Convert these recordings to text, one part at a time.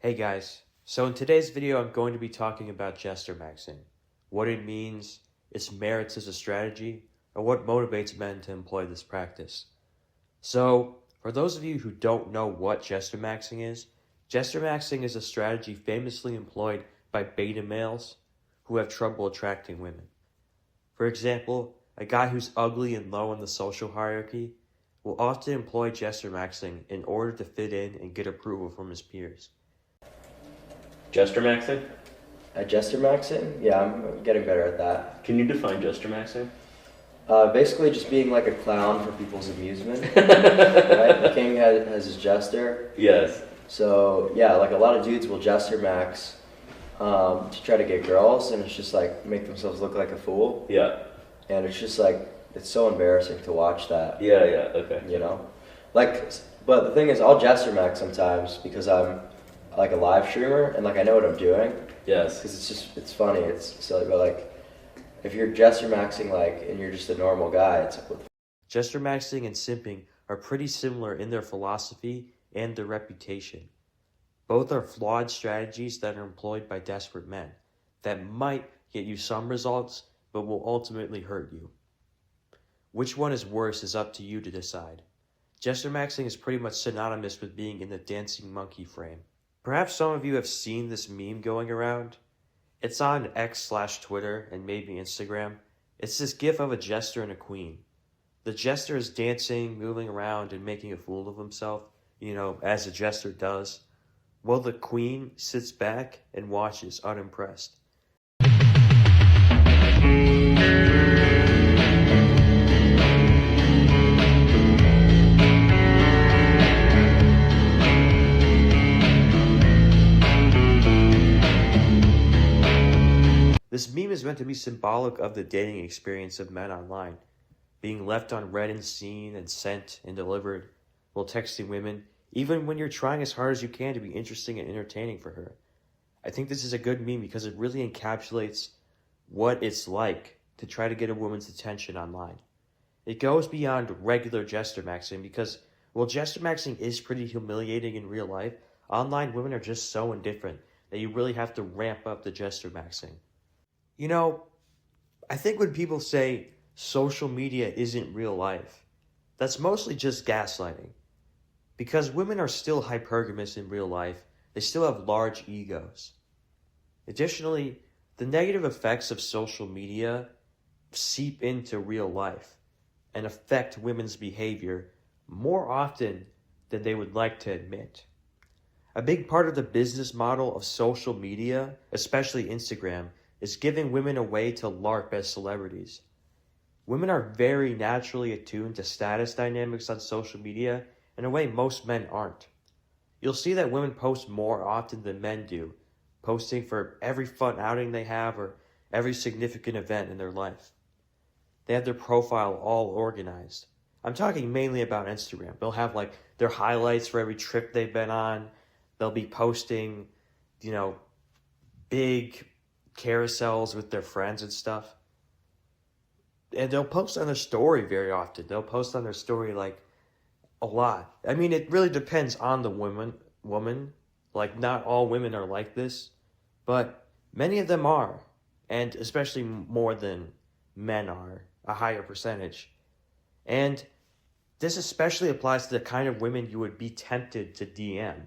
Hey guys, so in today's video I'm going to be talking about Jestermaxxing, what it means, its merits as a strategy, and what motivates men to employ this practice. So, for those of you who don't know what Jestermaxxing is a strategy famously employed by beta males who have trouble attracting women. For example, a guy who's ugly and low in the social hierarchy will often employ Jestermaxxing in order to fit in and get approval from his peers. Jestermaxxing? At Jestermaxxing? Yeah, I'm getting better at that. Can you define Jestermaxxing? Basically just being like a clown for people's amusement, right? The king has his jester. Yes. So, yeah, like a lot of dudes will jester max to try to get girls, and it's just like make themselves look like a fool. Yeah. And it's just like, it's so embarrassing to watch that. Yeah, okay. You know? Like, but the thing is, I'll jester max sometimes because I'm like a live streamer and like I know what I'm doing. Yes. Because it's funny, it's silly, but like, if you're Jestermaxxing like, and you're just a normal guy, it's like, Jestermaxxing and simping are pretty similar in their philosophy and their reputation. Both are flawed strategies that are employed by desperate men that might get you some results, but will ultimately hurt you. Which one is worse is up to you to decide. Jestermaxxing is pretty much synonymous with being in the dancing monkey frame. Perhaps some of you have seen this meme going around. It's on X/Twitter and maybe Instagram. It's this gif of a jester and a queen. The jester is dancing, moving around, and making a fool of himself, as a jester does, while the queen sits back and watches unimpressed. This meme is meant to be symbolic of the dating experience of men online, being left unread and seen and sent and delivered while texting women, even when you're trying as hard as you can to be interesting and entertaining for her. I think this is a good meme because it really encapsulates what it's like to try to get a woman's attention online. It goes beyond regular Jestermaxxing because, while Jestermaxxing is pretty humiliating in real life, online women are just so indifferent that you really have to ramp up the Jestermaxxing. I think when people say social media isn't real life, that's mostly just gaslighting. Because women are still hypergamous in real life, they still have large egos. Additionally, the negative effects of social media seep into real life and affect women's behavior more often than they would like to admit. A big part of the business model of social media, especially Instagram, is giving women a way to LARP as celebrities. Women are very naturally attuned to status dynamics on social media in a way most men aren't. You'll see that women post more often than men do, posting for every fun outing they have or every significant event in their life. They have their profile all organized. I'm talking mainly about Instagram. They'll have their highlights for every trip they've been on. They'll be posting, big carousels with their friends and stuff. And they'll post on their story very often. They'll post on their story a lot. I mean, it really depends on the woman. Not all women are like this, but many of them are. And especially more than men are, a higher percentage. And this especially applies to the kind of women you would be tempted to DM.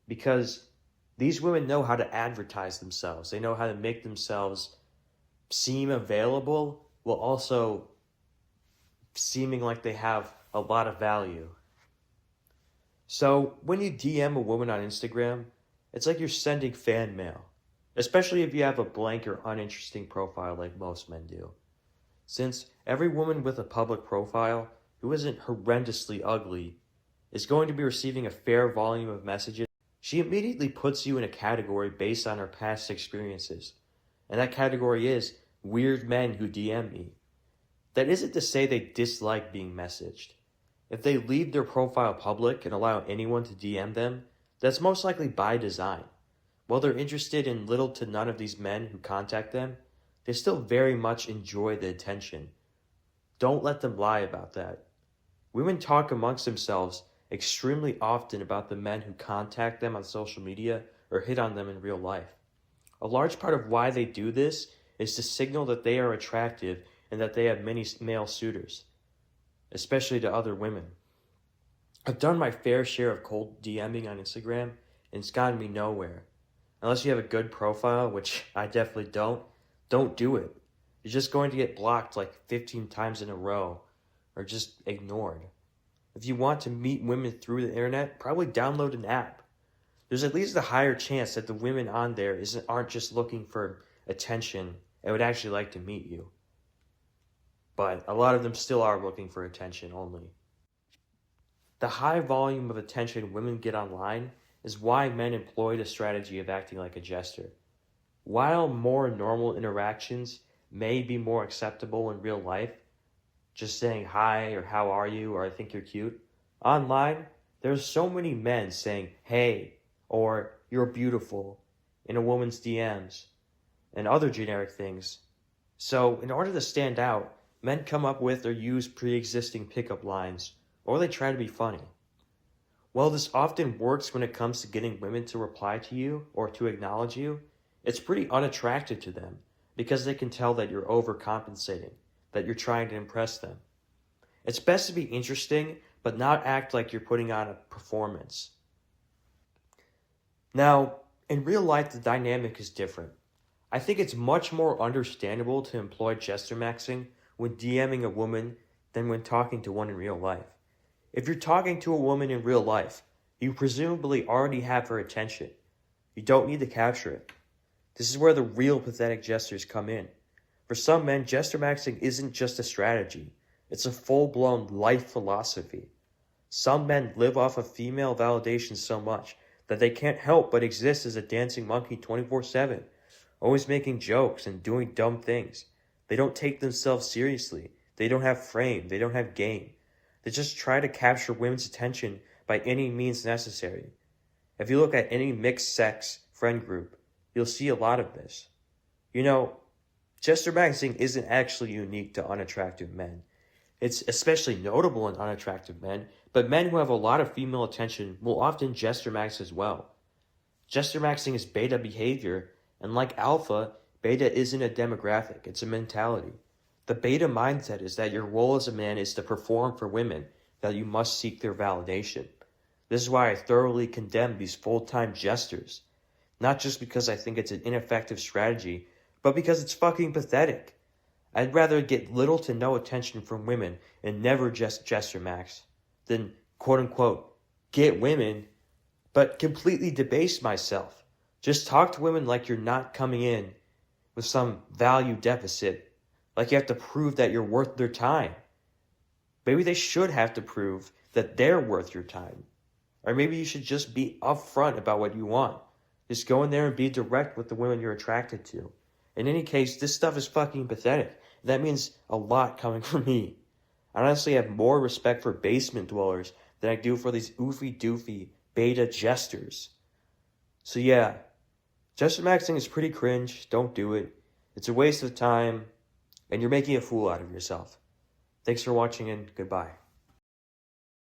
Because these women know how to advertise themselves. They know how to make themselves seem available while also seeming like they have a lot of value. So when you DM a woman on Instagram, it's like you're sending fan mail, especially if you have a blank or uninteresting profile like most men do. Since every woman with a public profile who isn't horrendously ugly is going to be receiving a fair volume of messages, she immediately puts you in a category based on her past experiences. And that category is weird men who DM me. That isn't to say they dislike being messaged. If they leave their profile public and allow anyone to DM them, that's most likely by design. While they're interested in little to none of these men who contact them, they still very much enjoy the attention. Don't let them lie about that. Women talk amongst themselves extremely often about the men who contact them on social media or hit on them in real life. A large part of why they do this is to signal that they are attractive and that they have many male suitors, especially to other women. I've done my fair share of cold DMing on Instagram, and it's gotten me nowhere. Unless you have a good profile, which I definitely don't do it. You're just going to get blocked like 15 times in a row, or just ignored. If you want to meet women through the internet, probably download an app. There's at least a higher chance that the women on there aren't just looking for attention and would actually like to meet you. But a lot of them still are looking for attention only. The high volume of attention women get online is why men employ the strategy of acting like a jester. While more normal interactions may be more acceptable in real life, just saying hi or how are you or I think you're cute, online there's so many men saying hey or you're beautiful in a woman's DMs and other generic things. So in order to stand out, men come up with or use pre-existing pickup lines, or they try to be funny. While this often works when it comes to getting women to reply to you or to acknowledge you, it's pretty unattractive to them because they can tell that you're overcompensating, that you're trying to impress them. It's best to be interesting, but not act like you're putting on a performance. Now, in real life, the dynamic is different. I think it's much more understandable to employ Jestermaxxing when DMing a woman than when talking to one in real life. If you're talking to a woman in real life, you presumably already have her attention. You don't need to capture it. This is where the real pathetic gestures come in. For some men, Jestermaxxing isn't just a strategy. It's a full-blown life philosophy. Some men live off of female validation so much that they can't help but exist as a dancing monkey 24/7, always making jokes and doing dumb things. They don't take themselves seriously. They don't have frame. They don't have game. They just try to capture women's attention by any means necessary. If you look at any mixed-sex friend group, you'll see a lot of this. You know, Jestermaxxing isn't actually unique to unattractive men. It's especially notable in unattractive men, but men who have a lot of female attention will often Jestermax as well. Jestermaxxing is beta behavior, and like alpha, beta isn't a demographic, it's a mentality. The beta mindset is that your role as a man is to perform for women, that you must seek their validation. This is why I thoroughly condemn these full-time jesters. Not just because I think it's an ineffective strategy, but because it's fucking pathetic. I'd rather get little to no attention from women and never just Jestermax than, quote-unquote, get women, but completely debase myself. Just talk to women like you're not coming in with some value deficit, like you have to prove that you're worth their time. Maybe they should have to prove that they're worth your time. Or maybe you should just be upfront about what you want. Just go in there and be direct with the women you're attracted to. In any case, this stuff is fucking pathetic. That means a lot coming from me. I honestly have more respect for basement dwellers than I do for these oofy-doofy beta jesters. So yeah, Jestermaxxing is pretty cringe. Don't do it. It's a waste of time, and you're making a fool out of yourself. Thanks for watching, and goodbye.